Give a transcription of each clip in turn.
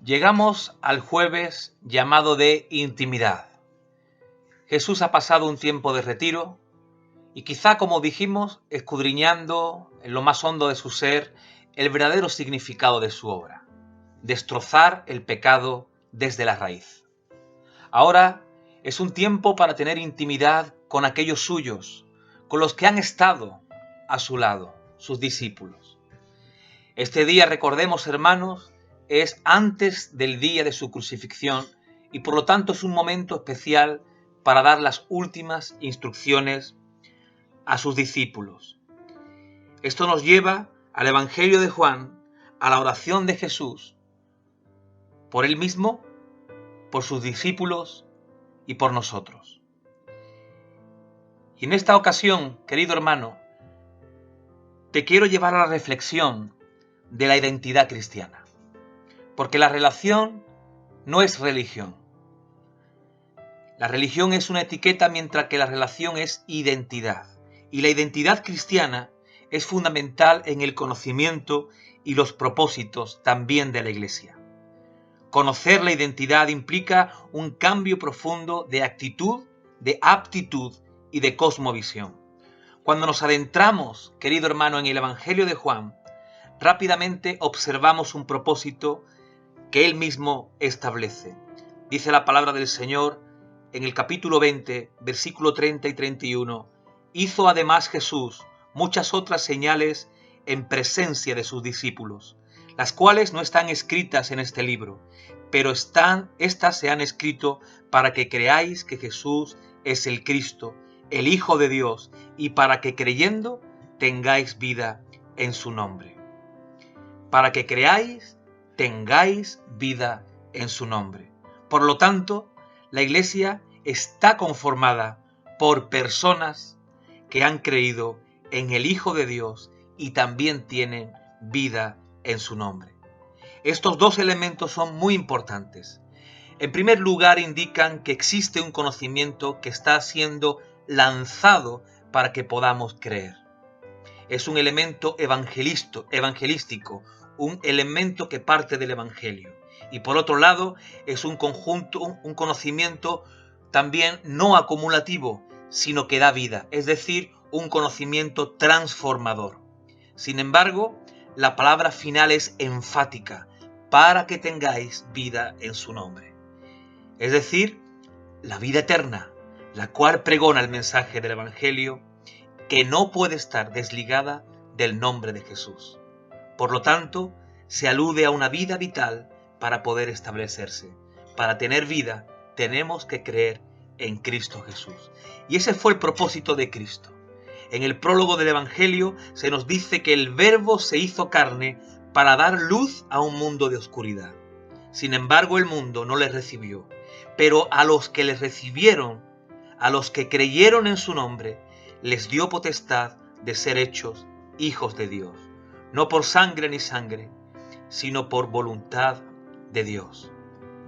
Llegamos al jueves llamado de intimidad. Jesús ha pasado un tiempo de retiro y quizá, como dijimos, escudriñando en lo más hondo de su ser el verdadero significado de su obra: destrozar el pecado desde la raíz. Ahora es un tiempo para tener intimidad con aquellos suyos, con los que han estado a su lado, sus discípulos. Este día, recordemos, hermanos, es antes del día de su crucifixión y por lo tanto es un momento especial para dar las últimas instrucciones a sus discípulos. Esto nos lleva al Evangelio de Juan, a la oración de Jesús, por él mismo, por sus discípulos y por nosotros. Y en esta ocasión, querido hermano, te quiero llevar a la reflexión de la identidad cristiana, porque la relación no es religión. La religión es una etiqueta, mientras que la relación es identidad. Y la identidad cristiana es fundamental en el conocimiento y los propósitos también de la Iglesia. Conocer la identidad implica un cambio profundo de actitud, de aptitud y de cosmovisión. Cuando nos adentramos, querido hermano, en el Evangelio de Juan, rápidamente observamos un propósito que él mismo establece. Dice la palabra del Señor en el capítulo 20, versículo 30 y 31, hizo además Jesús muchas otras señales en presencia de sus discípulos, las cuales no están escritas en este libro, pero estas se han escrito para que creáis que Jesús es el Cristo, el Hijo de Dios, y para que creyendo tengáis vida en su nombre. Para que creáis, tengáis vida en su nombre. Por lo tanto, la Iglesia está conformada por personas que han creído en el Hijo de Dios y también tienen vida en su nombre. Estos dos elementos son muy importantes. En primer lugar, indican que existe un conocimiento que está siendo lanzado para que podamos creer. Es un elemento evangelístico, un elemento que parte del Evangelio. Y por otro lado, es un conocimiento también no acumulativo, sino que da vida, es decir, un conocimiento transformador. Sin embargo, la palabra final es enfática: para que tengáis vida en su nombre. Es decir, la vida eterna, la cual pregona el mensaje del Evangelio, que no puede estar desligada del nombre de Jesús. Por lo tanto, se alude a una vida vital para poder establecerse. Para tener vida, tenemos que creer en Cristo Jesús. Y ese fue el propósito de Cristo. En el prólogo del Evangelio se nos dice que el Verbo se hizo carne para dar luz a un mundo de oscuridad. Sin embargo, el mundo no le recibió. Pero a los que le recibieron, a los que creyeron en su nombre, les dio potestad de ser hechos hijos de Dios. No por sangre ni sangre, sino por voluntad de Dios.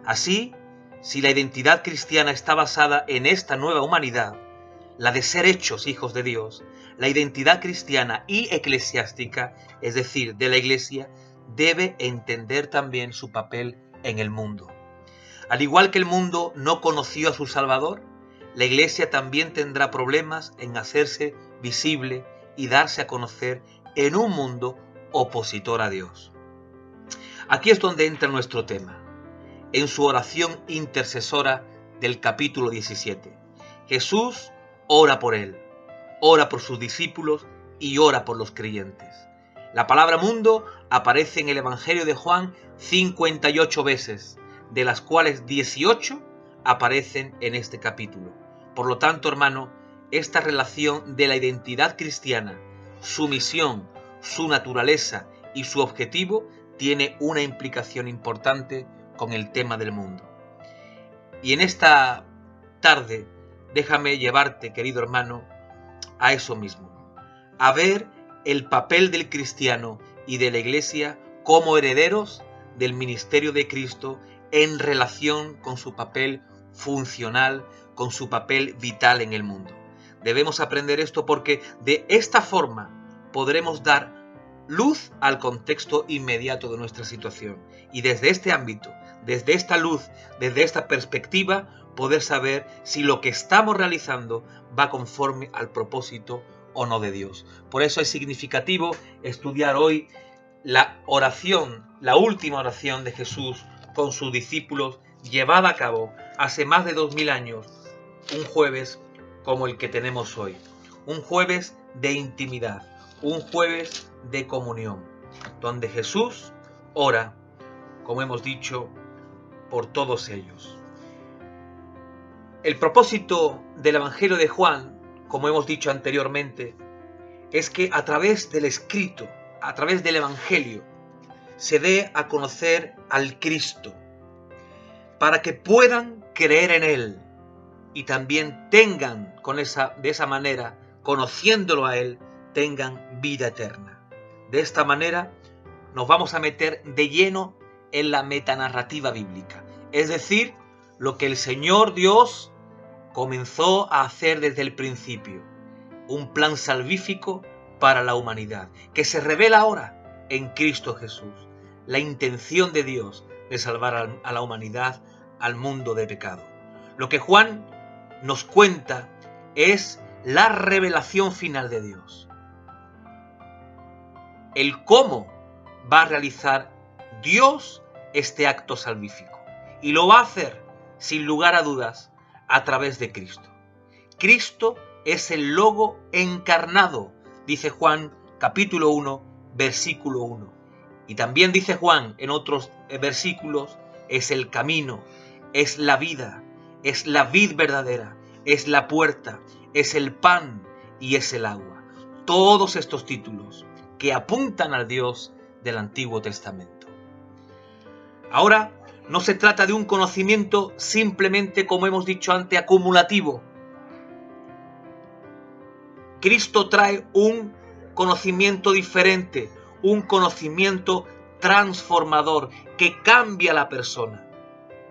Así, si la identidad cristiana está basada en esta nueva humanidad, la de ser hechos hijos de Dios, la identidad cristiana y eclesiástica, es decir, de la Iglesia, debe entender también su papel en el mundo. Al igual que el mundo no conoció a su Salvador, la Iglesia también tendrá problemas en hacerse visible y darse a conocer en un mundo opositor a Dios. Aquí es donde entra nuestro tema, en su oración intercesora del capítulo 17. Jesús ora por él, ora por sus discípulos y ora por los creyentes. La palabra mundo aparece en el Evangelio de Juan 58 veces, de las cuales 18 aparecen en este capítulo. Por lo tanto, hermano, esta relación de la identidad cristiana, su misión, su naturaleza y su objetivo tiene una implicación importante con el tema del mundo. Y en esta tarde, déjame llevarte, querido hermano, a eso mismo, a ver el papel del cristiano y de la Iglesia como herederos del ministerio de Cristo en relación con su papel funcional, con su papel vital en el mundo. Debemos aprender esto porque de esta forma podremos dar luz al contexto inmediato de nuestra situación. Y desde este ámbito, desde esta luz, desde esta perspectiva, poder saber si lo que estamos realizando va conforme al propósito o no de Dios. Por eso es significativo estudiar hoy la oración, la última oración de Jesús con sus discípulos, llevada a cabo hace más de 2000 años, un jueves como el que tenemos hoy. Un jueves de intimidad, un jueves de comunión, donde Jesús ora, como hemos dicho, por todos ellos. El propósito del Evangelio de Juan, como hemos dicho anteriormente, es que a través del escrito, a través del Evangelio, se dé a conocer al Cristo, para que puedan creer en Él y también tengan de esa manera, conociéndolo a Él, tengan vida eterna. De esta manera nos vamos a meter de lleno en la metanarrativa bíblica, es decir, lo que el Señor Dios comenzó a hacer desde el principio, un plan salvífico para la humanidad, que se revela ahora en Cristo Jesús, la intención de Dios de salvar a la humanidad, al mundo de pecado. Lo que Juan nos cuenta es la revelación final de Dios, el cómo va a realizar Dios este acto salvífico, y lo va a hacer, sin lugar a dudas, a través de Cristo. Cristo es el Logo encarnado, dice Juan capítulo 1, versículo 1. Y también dice Juan en otros versículos, es el camino, es la vida, es la vid verdadera, es la puerta, es el pan y es el agua. Todos estos títulos que apuntan al Dios del Antiguo Testamento. Ahora, no se trata de un conocimiento simplemente, como hemos dicho antes, acumulativo. Cristo trae un conocimiento diferente, un conocimiento transformador que cambia a la persona.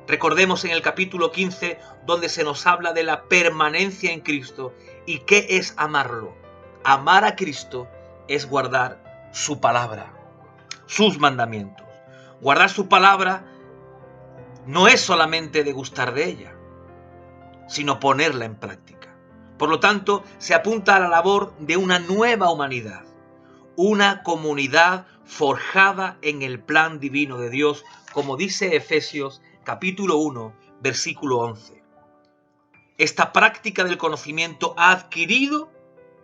Recordemos en el capítulo 15, donde se nos habla de la permanencia en Cristo. ¿Y qué es amarlo? Amar a Cristo es guardar su palabra, sus mandamientos. Guardar su palabra no es solamente degustar de ella, sino ponerla en práctica. Por lo tanto, se apunta a la labor de una nueva humanidad, una comunidad forjada en el plan divino de Dios, como dice Efesios capítulo 1, versículo 11. Esta práctica del conocimiento adquirido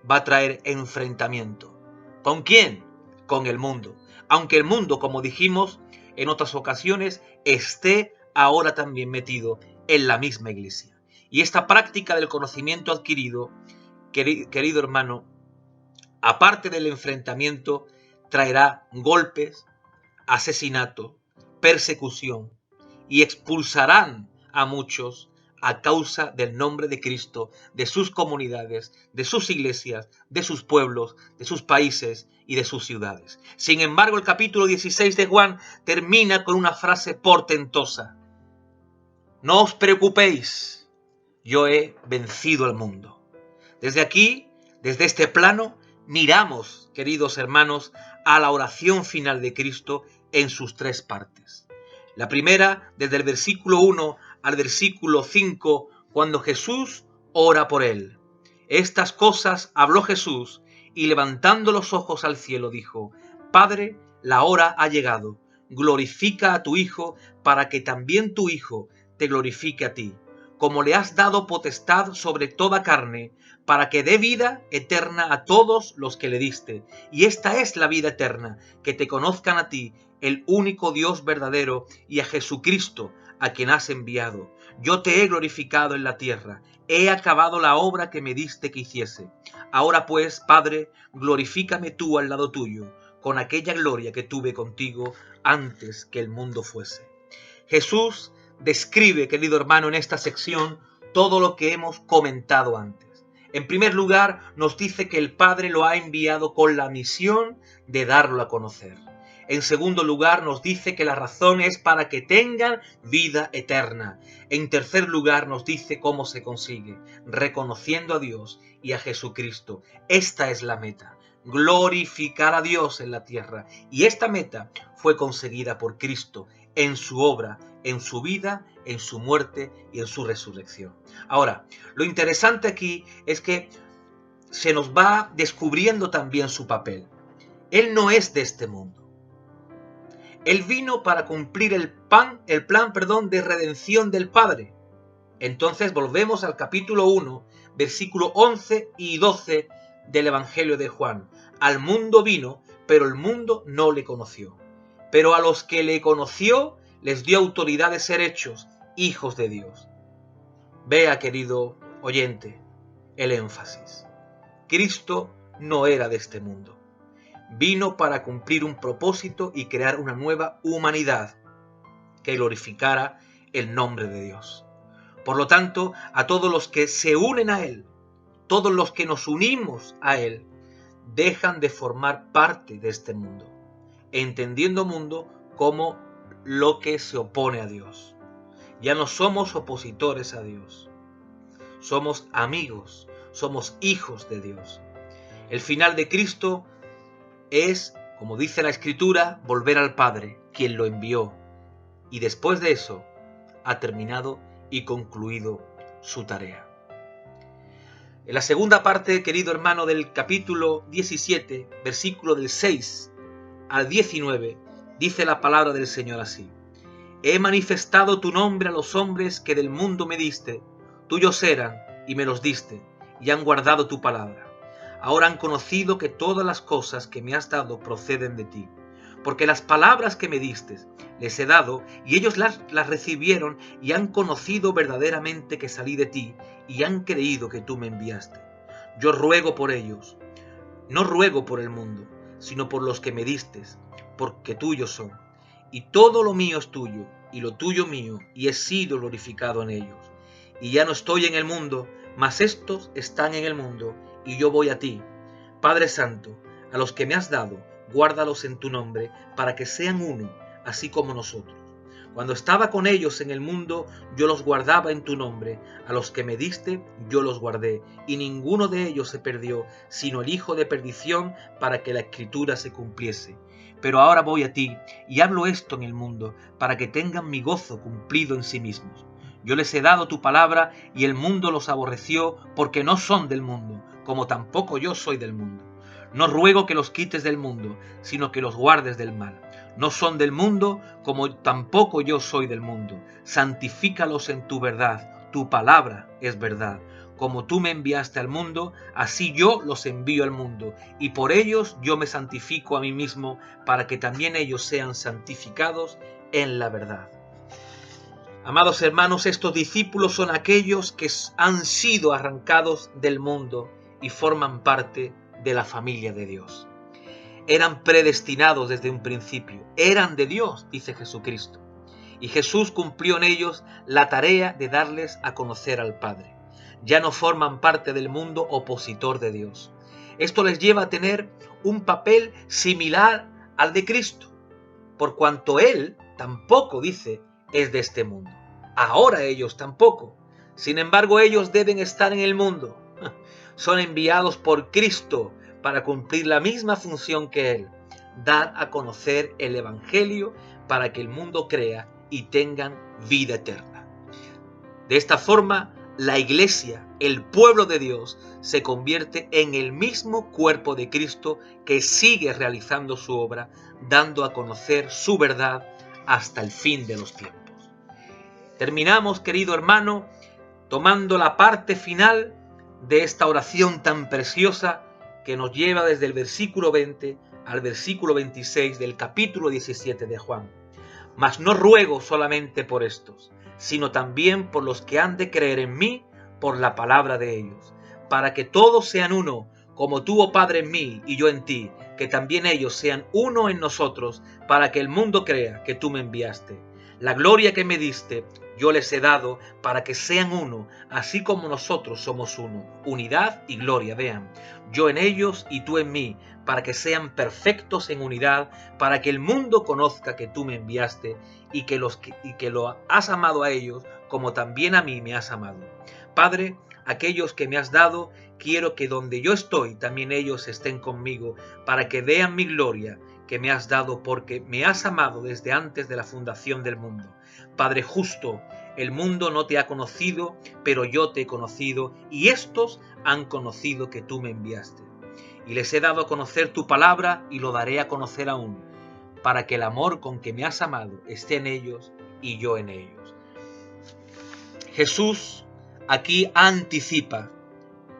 va a traer enfrentamiento. ¿Con quién? Con el mundo. Aunque el mundo, como dijimos en otras ocasiones, esté ahora también metido en la misma iglesia. Y esta práctica del conocimiento adquirido, querido hermano, aparte del enfrentamiento, traerá golpes, asesinato, persecución, y expulsarán a muchos a causa del nombre de Cristo, de sus comunidades, de sus iglesias, de sus pueblos, de sus países y de sus ciudades. Sin embargo, el capítulo 16 de Juan termina con una frase portentosa. No os preocupéis, yo he vencido al mundo. Desde aquí, desde este plano, miramos, queridos hermanos, a la oración final de Cristo en sus tres partes. La primera, desde el versículo 1 al versículo 5, cuando Jesús ora por él. Estas cosas habló Jesús y levantando los ojos al cielo dijo: Padre, la hora ha llegado. Glorifica a tu Hijo para que también tu Hijo te glorifique a ti, como le has dado potestad sobre toda carne, para que dé vida eterna a todos los que le diste. Y esta es la vida eterna, que te conozcan a ti, el único Dios verdadero, y a Jesucristo, a quien has enviado. Yo te he glorificado en la tierra, he acabado la obra que me diste que hiciese. Ahora pues, Padre, glorifícame tú al lado tuyo, con aquella gloria que tuve contigo antes que el mundo fuese. Jesús describe, querido hermano, en esta sección todo lo que hemos comentado antes. En primer lugar, nos dice que el Padre lo ha enviado con la misión de darlo a conocer. En segundo lugar, nos dice que la razón es para que tengan vida eterna. En tercer lugar, nos dice cómo se consigue, reconociendo a Dios y a Jesucristo. Esta es la meta, glorificar a Dios en la tierra. Y esta meta fue conseguida por Cristo en su obra, en su vida, en su muerte y en su resurrección. Ahora, lo interesante aquí es que se nos va descubriendo también su papel. Él no es de este mundo. Él vino para cumplir el plan, de redención del Padre. Entonces volvemos al capítulo 1, versículo 11 y 12 del Evangelio de Juan. Al mundo vino, pero el mundo no le conoció. Pero a los que le conoció, les dio autoridad de ser hechos hijos de Dios. Vea, querido oyente, el énfasis. Cristo no era de este mundo. Vino para cumplir un propósito y crear una nueva humanidad que glorificara el nombre de Dios. Por lo tanto, a todos los que se unen a Él, todos los que nos unimos a Él, dejan de formar parte de este mundo, entendiendo mundo como lo que se opone a Dios. Ya no somos opositores a Dios, somos amigos, somos hijos de Dios. El final de Cristo es, como dice la Escritura, volver al Padre, quien lo envió, y después de eso ha terminado y concluido su tarea. En la segunda parte, querido hermano, del capítulo 17, versículo del 6 al 19, dice la palabra del Señor así: He manifestado tu nombre a los hombres que del mundo me diste, tuyos eran y me los diste, y han guardado tu palabra. Ahora han conocido que todas las cosas que me has dado proceden de ti, porque las palabras que me diste les he dado, y ellos las recibieron y han conocido verdaderamente que salí de ti, y han creído que tú me enviaste. Yo ruego por ellos, no ruego por el mundo, sino por los que me diste, porque tuyos son. Y todo lo mío es tuyo, y lo tuyo mío, y he sido glorificado en ellos. Y ya no estoy en el mundo, mas estos están en el mundo, y yo voy a ti. Padre Santo, a los que me has dado, guárdalos en tu nombre, para que sean uno, así como nosotros. Cuando estaba con ellos en el mundo, yo los guardaba en tu nombre. A los que me diste, yo los guardé, y ninguno de ellos se perdió, sino el hijo de perdición, para que la Escritura se cumpliese. Pero ahora voy a ti, y hablo esto en el mundo, para que tengan mi gozo cumplido en sí mismos. Yo les he dado tu palabra, y el mundo los aborreció, porque no son del mundo, como tampoco yo soy del mundo. No ruego que los quites del mundo, sino que los guardes del mal. No son del mundo, como tampoco yo soy del mundo. Santifícalos en tu verdad, tu palabra es verdad. Como tú me enviaste al mundo, así yo los envío al mundo, y por ellos yo me santifico a mí mismo, para que también ellos sean santificados en la verdad. Amados hermanos, estos discípulos son aquellos que han sido arrancados del mundo y forman parte de la familia de Dios. Eran predestinados desde un principio, eran de Dios, dice Jesucristo. Y Jesús cumplió en ellos la tarea de darles a conocer al Padre. Ya no forman parte del mundo opositor de Dios. Esto les lleva a tener un papel similar al de Cristo, por cuanto Él tampoco, dice, es de este mundo. Ahora ellos tampoco. Sin embargo, ellos deben estar en el mundo. Son enviados por Cristo para cumplir la misma función que Él, dar a conocer el Evangelio para que el mundo crea y tengan vida eterna. De esta forma, la Iglesia, el pueblo de Dios, se convierte en el mismo cuerpo de Cristo que sigue realizando su obra, dando a conocer su verdad hasta el fin de los tiempos. Terminamos, querido hermano, tomando la parte final de esta oración tan preciosa que nos lleva desde el versículo 20 al versículo 26 del capítulo 17 de Juan. Mas no ruego solamente por estos, sino también por los que han de creer en mí por la palabra de ellos, para que todos sean uno, como tú, oh Padre, en mí y yo en ti, que también ellos sean uno en nosotros, para que el mundo crea que tú me enviaste. La gloria que me diste, yo les he dado para que sean uno, así como nosotros somos uno. Unidad y gloria, vean. Yo en ellos y tú en mí, para que sean perfectos en unidad, para que el mundo conozca que tú me enviaste y que lo has amado a ellos como también a mí me has amado. Padre, aquellos que me has dado, quiero que donde yo estoy, también ellos estén conmigo, para que vean mi gloria que me has dado, porque me has amado desde antes de la fundación del mundo. Padre justo, el mundo no te ha conocido, pero yo te he conocido, y estos han conocido que tú me enviaste. Y les he dado a conocer tu palabra, y lo daré a conocer aún, para que el amor con que me has amado esté en ellos y yo en ellos. Jesús aquí anticipa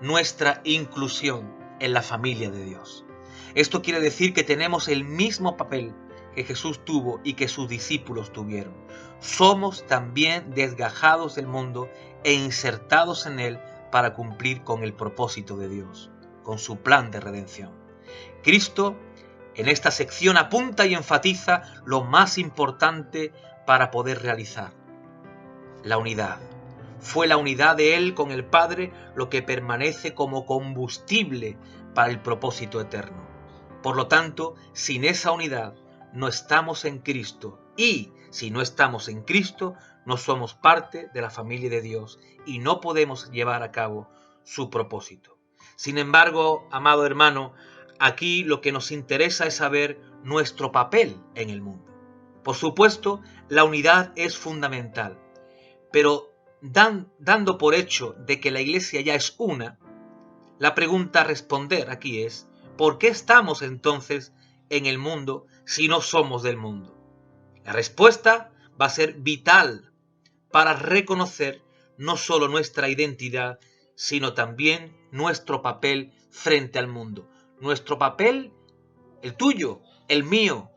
nuestra inclusión en la familia de Dios. Esto quiere decir que tenemos el mismo papel que Jesús tuvo y que sus discípulos tuvieron. Somos también desgajados del mundo e insertados en él para cumplir con el propósito de Dios, con su plan de redención. Cristo en esta sección apunta y enfatiza lo más importante para poder realizar: la unidad. Fue la unidad de Él con el Padre lo que permanece como combustible para el propósito eterno. Por lo tanto, sin esa unidad no estamos en Cristo, y si no estamos en Cristo, no somos parte de la familia de Dios y no podemos llevar a cabo su propósito. Sin embargo, amado hermano, aquí lo que nos interesa es saber nuestro papel en el mundo. Por supuesto, la unidad es fundamental, pero dando por hecho de que la Iglesia ya es una, la pregunta a responder aquí es: ¿por qué estamos entonces en el mundo si no somos del mundo? La respuesta va a ser vital para reconocer no solo nuestra identidad, sino también nuestro papel frente al mundo. Nuestro papel, el tuyo, el mío,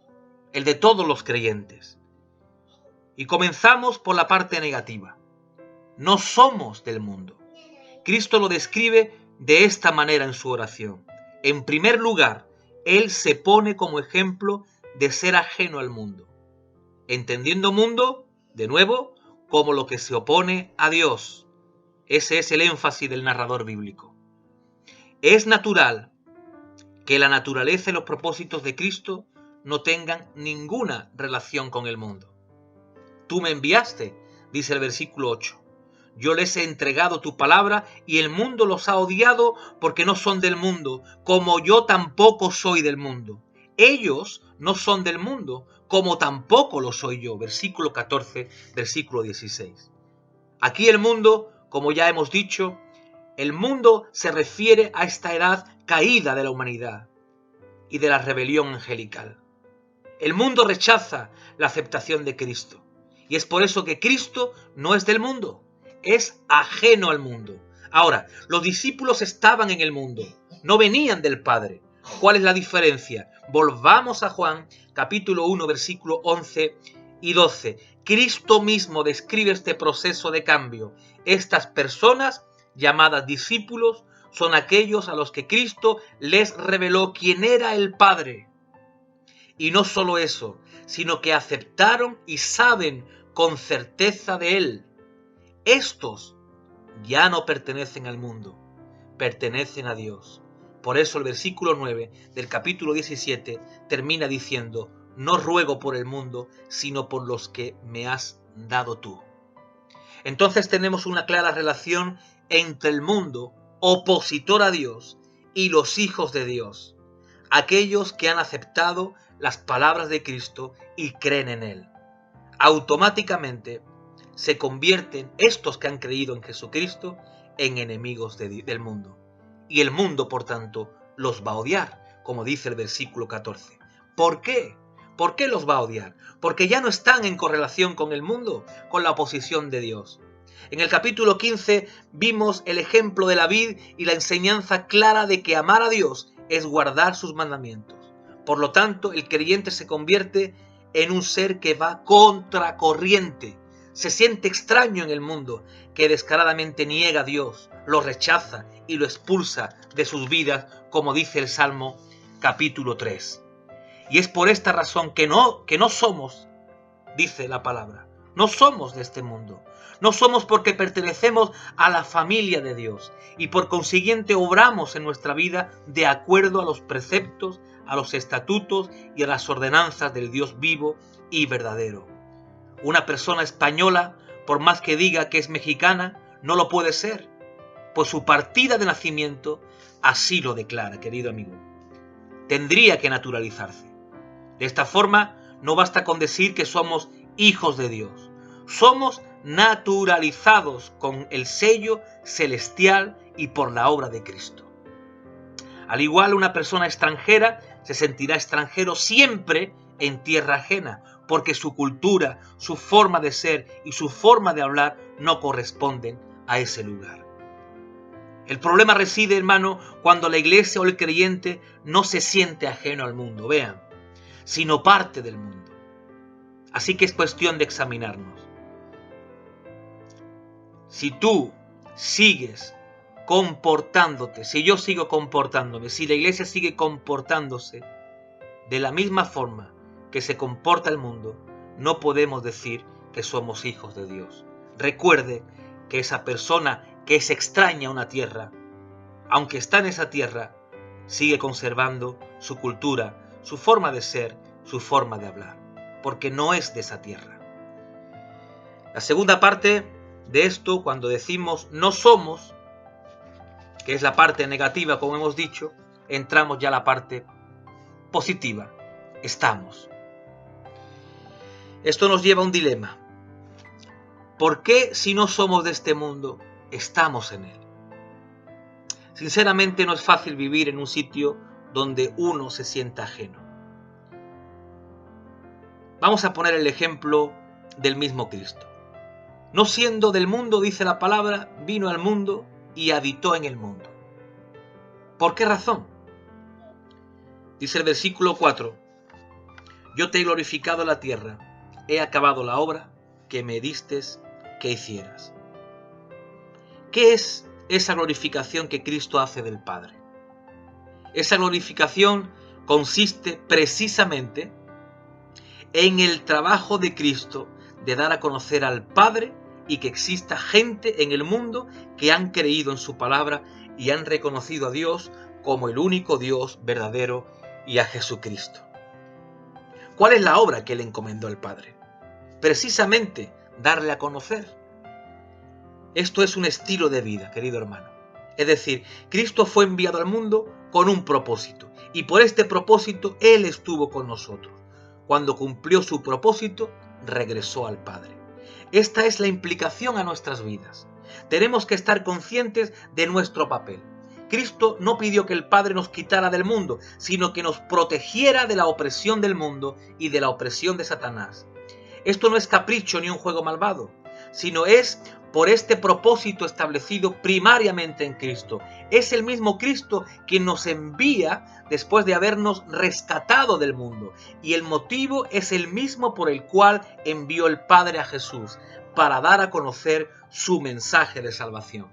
el de todos los creyentes. Y comenzamos por la parte negativa. No somos del mundo. Cristo lo describe de esta manera en su oración. En primer lugar, Él se pone como ejemplo de ser ajeno al mundo, entendiendo mundo, de nuevo, como lo que se opone a Dios. Ese es el énfasis del narrador bíblico. Es natural que la naturaleza y los propósitos de Cristo no tengan ninguna relación con el mundo. Tú me enviaste, dice el versículo 8. Yo les he entregado tu palabra y el mundo los ha odiado porque no son del mundo, como yo tampoco soy del mundo. Ellos no son del mundo, como tampoco lo soy yo. Versículo 14, versículo 16. Aquí el mundo, como ya hemos dicho, el mundo se refiere a esta edad caída de la humanidad y de la rebelión angelical. El mundo rechaza la aceptación de Cristo, y es por eso que Cristo no es del mundo. Es ajeno al mundo. Ahora, los discípulos estaban en el mundo, no venían del Padre. ¿Cuál es la diferencia? Volvamos a Juan, capítulo 1, versículo 11 y 12. Cristo mismo describe este proceso de cambio. Estas personas, llamadas discípulos, son aquellos a los que Cristo les reveló quién era el Padre. Y no solo eso, sino que aceptaron y saben con certeza de Él. Estos ya no pertenecen al mundo, pertenecen a Dios. Por eso el versículo 9 del capítulo 17 termina diciendo: no ruego por el mundo, sino por los que me has dado tú. Entonces tenemos una clara relación entre el mundo opositor a Dios y los hijos de Dios, aquellos que han aceptado las palabras de Cristo y creen en Él. Automáticamente se convierten estos que han creído en Jesucristo en enemigos del mundo. Y el mundo, por tanto, los va a odiar, como dice el versículo 14. ¿Por qué? ¿Por qué los va a odiar? Porque ya no están en correlación con el mundo, con la oposición de Dios. En el capítulo 15 vimos el ejemplo de la vid y la enseñanza clara de que amar a Dios es guardar sus mandamientos. Por lo tanto, el creyente se convierte en un ser que va contracorriente. Se siente extraño en el mundo, que descaradamente niega a Dios, lo rechaza y lo expulsa de sus vidas, como dice el Salmo capítulo 3. Y es por esta razón que no somos, dice la palabra, no somos de este mundo. No somos porque pertenecemos a la familia de Dios y por consiguiente obramos en nuestra vida de acuerdo a los preceptos, a los estatutos y a las ordenanzas del Dios vivo y verdadero. Una persona española, por más que diga que es mexicana, no lo puede ser. pues su partida de nacimiento así lo declara, querido amigo. Tendría que naturalizarse. De esta forma, no basta con decir que somos hijos de Dios. Somos naturalizados con el sello celestial y por la obra de Cristo. Al igual, una persona extranjera se sentirá extranjero siempre en tierra ajena, porque su cultura, su forma de ser y su forma de hablar no corresponden a ese lugar. El problema reside, hermano, cuando la iglesia o el creyente no se siente ajeno al mundo, vean, sino parte del mundo. Así que es cuestión de examinarnos. Si tú sigues comportándote, si yo sigo comportándome, si la iglesia sigue comportándose de la misma forma que se comporta el mundo, no podemos decir que somos hijos de Dios. Recuerde que esa persona que es extraña a una tierra, aunque está en esa tierra, sigue conservando su cultura, su forma de ser, su forma de hablar, porque no es de esa tierra. La segunda parte de esto, cuando decimos no somos, que es la parte negativa, como hemos dicho, entramos ya a la parte positiva, estamos. Esto nos lleva a un dilema. ¿Por qué, si no somos de este mundo, estamos en él? Sinceramente, no es fácil vivir en un sitio donde uno se sienta ajeno. Vamos a poner el ejemplo del mismo Cristo. No siendo del mundo, dice la palabra, vino al mundo y habitó en el mundo. ¿Por qué razón? Dice el versículo 4. Yo te he glorificado en la tierra, he acabado la obra que me distes que hicieras. ¿Qué es esa glorificación que Cristo hace del Padre? Esa glorificación consiste precisamente en el trabajo de Cristo de dar a conocer al Padre y que exista gente en el mundo que han creído en su palabra y han reconocido a Dios como el único Dios verdadero y a Jesucristo. ¿Cuál es la obra que le encomendó el Padre? Precisamente darle a conocer. Esto es un estilo de vida, querido hermano. Es decir, Cristo fue enviado al mundo con un propósito y por este propósito Él estuvo con nosotros. Cuando cumplió su propósito, regresó al Padre. Esta es la implicación a nuestras vidas. Tenemos que estar conscientes de nuestro papel. Cristo no pidió que el Padre nos quitara del mundo, sino que nos protegiera de la opresión del mundo y de la opresión de Satanás. Esto no es capricho ni un juego malvado, sino es por este propósito establecido primariamente en Cristo. Es el mismo Cristo quien nos envía después de habernos rescatado del mundo. Y el motivo es el mismo por el cual envió el Padre a Jesús, para dar a conocer su mensaje de salvación.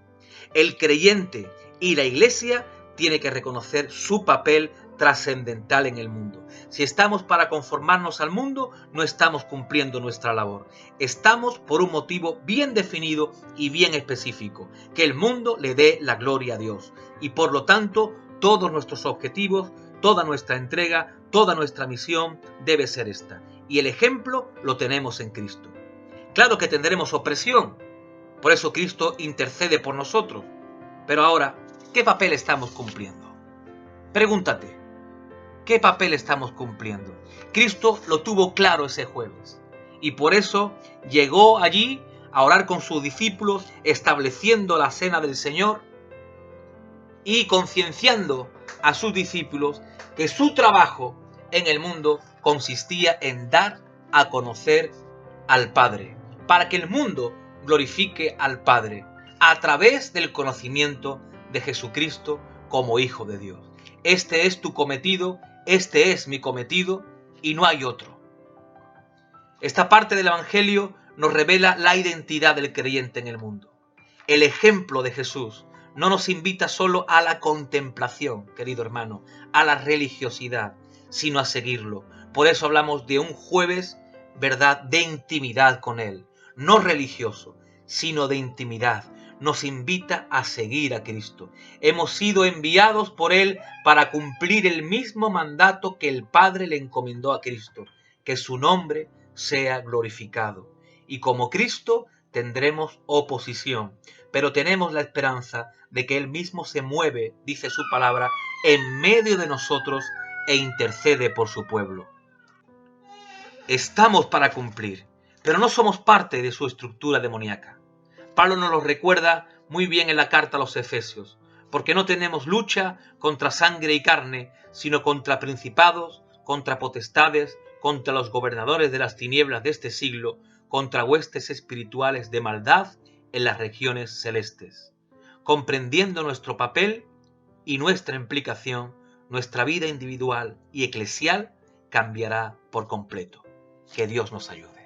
El creyente y la iglesia tiene que reconocer su papel trascendental en el mundo. Si estamos para conformarnos al mundo, no estamos cumpliendo nuestra labor. Estamos por un motivo bien definido y bien específico, que el mundo le dé la gloria a Dios. Y por lo tanto, todos nuestros objetivos, toda nuestra entrega, toda nuestra misión debe ser esta. Y el ejemplo lo tenemos en Cristo. Claro que tendremos opresión, por eso Cristo intercede por nosotros. Pero ahora, ¿qué papel estamos cumpliendo? Pregúntate, ¿qué papel estamos cumpliendo? Cristo lo tuvo claro ese jueves y por eso llegó allí a orar con sus discípulos, estableciendo la cena del Señor y concienciando a sus discípulos que su trabajo en el mundo consistía en dar a conocer al Padre, para que el mundo glorifique al Padre a través del conocimiento de Jesucristo como Hijo de Dios. Este es tu cometido, este es mi cometido y no hay otro. Esta parte del Evangelio nos revela la identidad del creyente en el mundo. El ejemplo de Jesús no nos invita solo a la contemplación, querido hermano, a la religiosidad, sino a seguirlo. Por eso hablamos de un jueves, ¿verdad?, de intimidad con Él. No religioso, sino de intimidad. Nos invita a seguir a Cristo. Hemos sido enviados por Él para cumplir el mismo mandato que el Padre le encomendó a Cristo, que su nombre sea glorificado. Y como Cristo, tendremos oposición, pero tenemos la esperanza de que Él mismo se mueve, dice su palabra, en medio de nosotros e intercede por su pueblo. Estamos para cumplir, pero no somos parte de su estructura demoníaca. Pablo nos lo recuerda muy bien en la carta a los Efesios, porque no tenemos lucha contra sangre y carne, sino contra principados, contra potestades, contra los gobernadores de las tinieblas de este siglo, contra huestes espirituales de maldad en las regiones celestes. Comprendiendo nuestro papel y nuestra implicación, nuestra vida individual y eclesial cambiará por completo. Que Dios nos ayude.